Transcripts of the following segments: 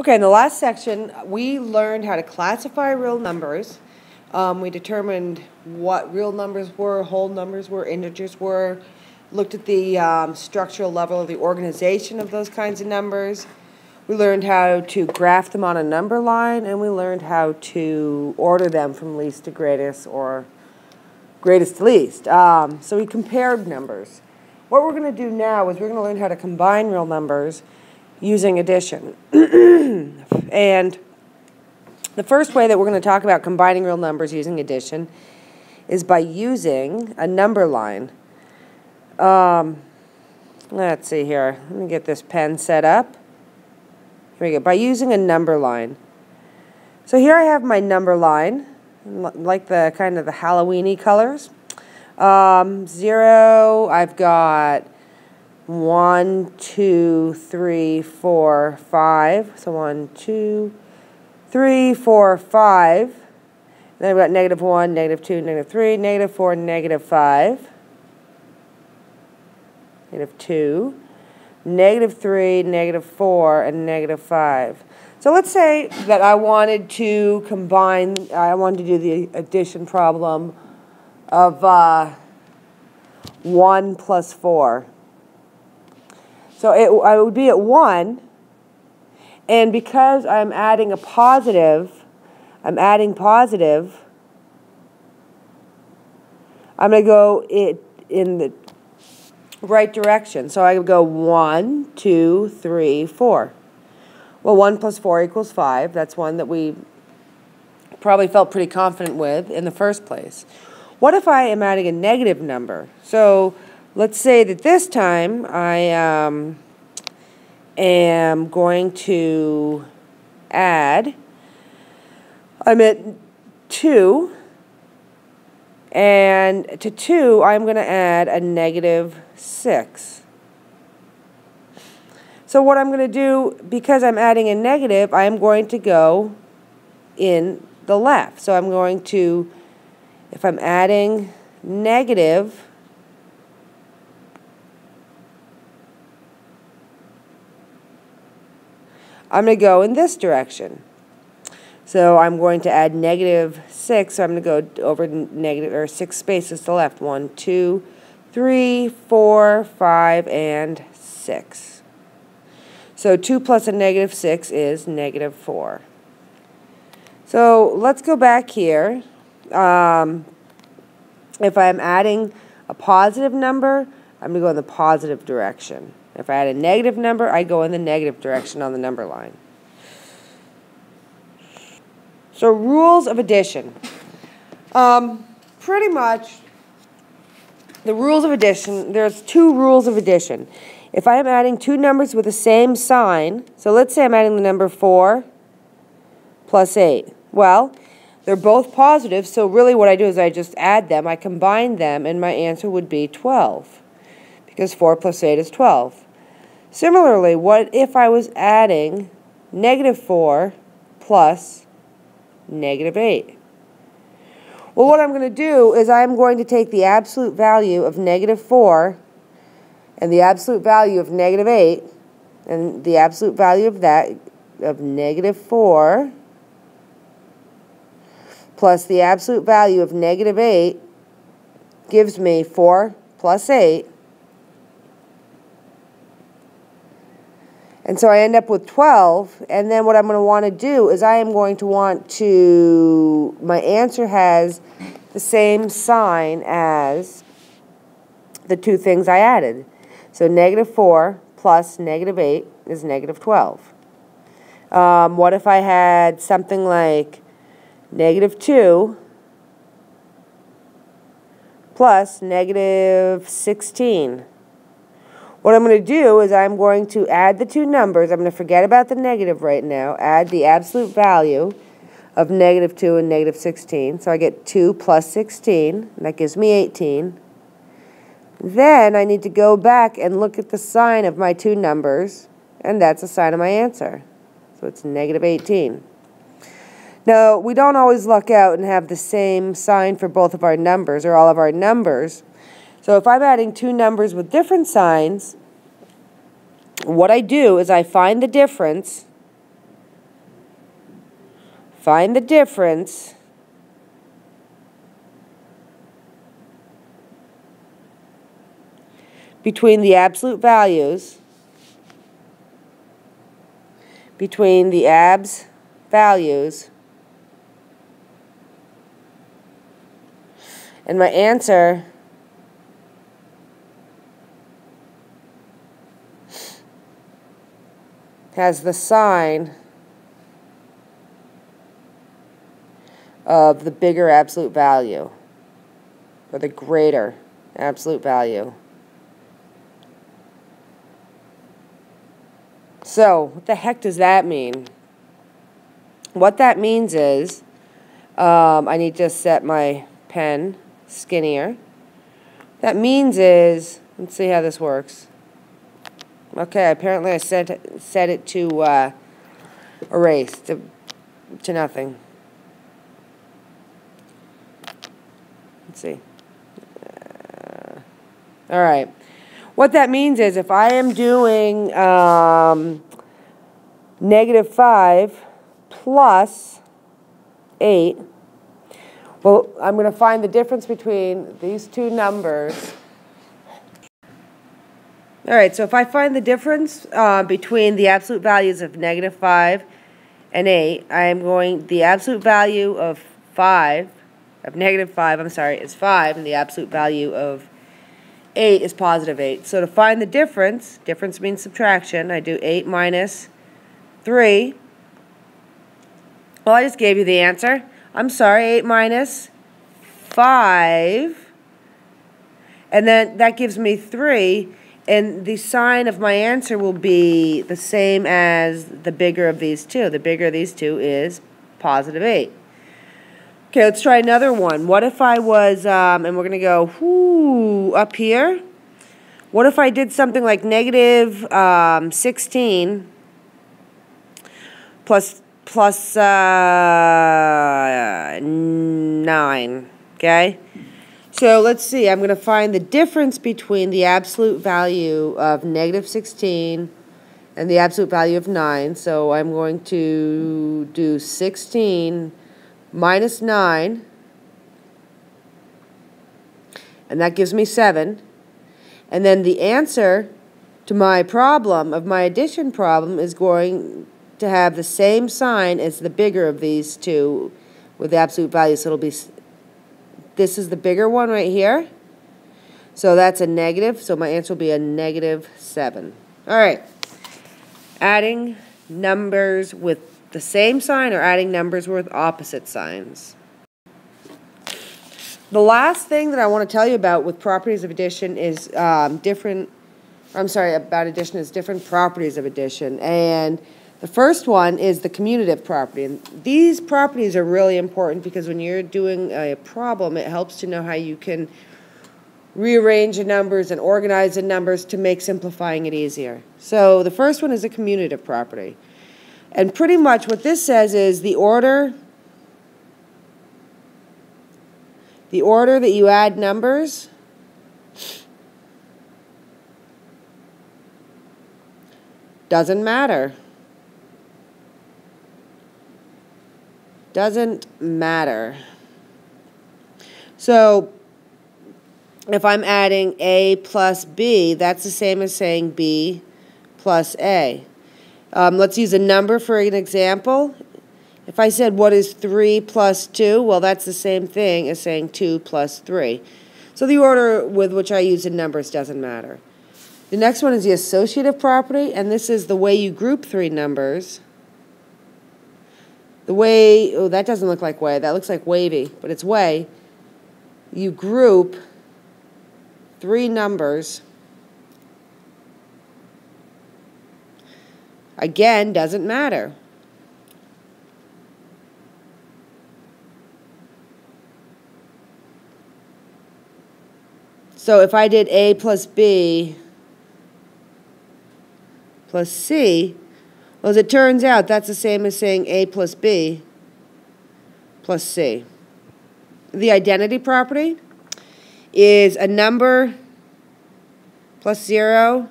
Okay, in the last section, we learned how to classify real numbers. We determined what real numbers were, whole numbers were, integers were, looked at the structural level of the organization of those kinds of numbers. We learned how to graph them on a number line, and we learned how to order them from least to greatest or greatest to least. So we compared numbers. What we're going to do now is we're going to learn how to combine real numbers using addition. And the first way that we're going to talk about combining real numbers using addition is by using a number line. Let's see here. Let me get this pen set up. Here we go. By using a number line. So here I have my number line, like the kind of the Halloween-y colors. 0, I've got 1, 2, 3, 4, 5. So 1, 2, 3, 4, 5. Then I've got negative 1, negative 2, negative 3, negative 4, negative 5. Negative 2, negative 3, negative 4, and negative 5. So let's say that I wanted to combine, I wanted to do the addition problem of 1 plus 4. So I would be at 1, and because I'm adding a positive, I'm going to go in the right direction. So I would go 1, 2, 3, 4. Well, 1 plus 4 equals 5. That's one that we probably felt pretty confident with in the first place. What if I am adding a negative number? So let's say that this time I am going to add, I'm at 2, and to 2 I'm going to add a negative 6. So what I'm going to do, because I'm adding a negative, I am going to go in the left. So I'm going to, if I'm adding negative, I'm going to go in this direction. So I'm going to add negative 6, so I'm going to go over negative, or 6 spaces to the left. 1, 2, 3, 4, 5, and 6. So 2 plus a negative 6 is negative 4. So let's go back here. If I'm adding a positive number, I'm going to go in the positive direction. If I add a negative number, I go in the negative direction on the number line. So rules of addition. Pretty much, the rules of addition, there's 2 rules of addition. If I am adding 2 numbers with the same sign, so let's say I'm adding the number 4 plus 8. Well, they're both positive, so really what I do is I just add them, I combine them, and my answer would be 12, because 4 plus 8 is 12. Similarly, what if I was adding negative 4 plus negative 8? Well, what I'm going to do is I'm going to take the absolute value of negative 4 and the absolute value of negative 8, and the absolute value of that, of negative 4, plus the absolute value of negative 8 gives me 4 plus 8. And so I end up with 12, and then what I'm going to want to do is I am going to want to, my answer has the same sign as the 2 things I added. So negative 4 plus negative 8 is negative 12. What if I had something like negative 2 plus negative 16? What I'm going to do is I'm going to add the 2 numbers. I'm going to forget about the negative right now, add the absolute value of negative 2 and negative 16. So I get 2 plus 16, and that gives me 18. Then I need to go back and look at the sign of my 2 numbers, and that's the sign of my answer. So it's negative 18. Now, we don't always luck out and have the same sign for both of our numbers or all of our numbers. So if I'm adding 2 numbers with different signs, what I do is I find the difference find the difference between the absolute values, and my answer has the sign of the bigger absolute value, or the greater absolute value. So, what the heck does that mean? What that means is, I need to set my pen skinnier. That means is, let's see how this works. Okay, apparently I set it to erase, to nothing. Let's see. All right. What that means is if I am doing -5 plus 8, well, I'm going to find the difference between these two numbers. All right, so if I find the difference between the absolute values of -5 and 8, I am going, the absolute value of -5, I'm sorry, is 5, and the absolute value of 8 is +8. So to find the difference means subtraction, I do 8 minus 3. Well, I just gave you the answer. I'm sorry, 8 minus 5. And then that gives me 3. And the sign of my answer will be the same as the bigger of these two. The bigger of these two is +8. Okay, let's try another one. What if I was, and we're going to go up here. What if I did something like -16 plus 9, okay? So let's see, I'm going to find the difference between the absolute value of -16 and the absolute value of 9. So I'm going to do 16 minus 9, and that gives me 7. And then the answer to my problem, of my addition problem, is going to have the same sign as the bigger of these two with the absolute value. So it'll be, this is the bigger one right here. So that's a negative, so my answer will be a -7. All right. Adding numbers with the same sign or adding numbers with opposite signs. The last thing that I want to tell you about with properties of addition is different properties of addition. And the first one is the commutative property. And these properties are really important because when you're doing a problem, it helps to know how you can rearrange the numbers and organize the numbers to make simplifying it easier. So the first one is a commutative property. And pretty much what this says is the order that you add numbers doesn't matter. Doesn't matter. So if I'm adding A plus B, that's the same as saying B plus A. Let's use a number for an example. If I said, what is 3 plus 2? Well, that's the same thing as saying 2 plus 3. So the order with which I use the numbers doesn't matter. The next one is the associative property, and this is the way you group three numbers. The way, oh, that doesn't look like way. That looks like wavy, but it's way. You group three numbers. Again, doesn't matter. So if I did A plus B plus C, well, as it turns out, that's the same as saying A plus B plus C. The identity property is a number plus 0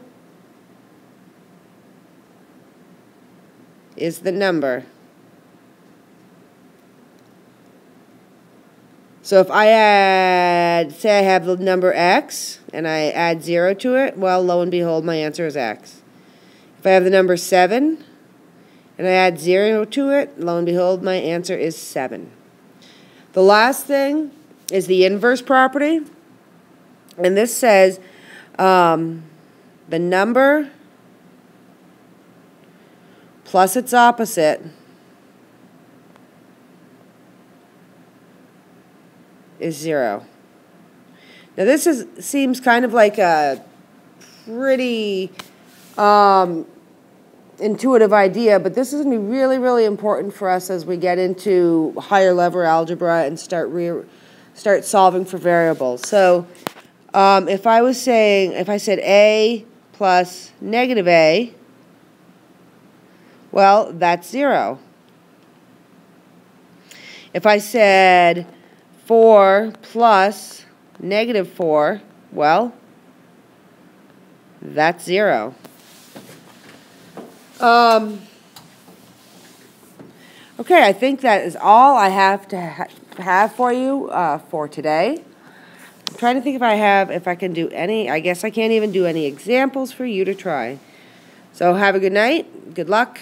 is the number. So if I add, say I have the number x, and I add 0 to it, well, lo and behold, my answer is x. If I have the number 7, and I add 0 to it, lo and behold, my answer is 7. The last thing is the inverse property. And this says the number plus its opposite is 0. Now this seems kind of like a pretty intuitive idea, but this is going to be really, really important for us as we get into higher level algebra and start solving for variables. So if I said a plus negative a, well, that's 0. If I said 4 plus negative 4, well, that's 0. Okay, I think that is all I have to have for you for today. I'm trying to think if I can do any. I guess I can't even do any examples for you to try. So have a good night. Good luck.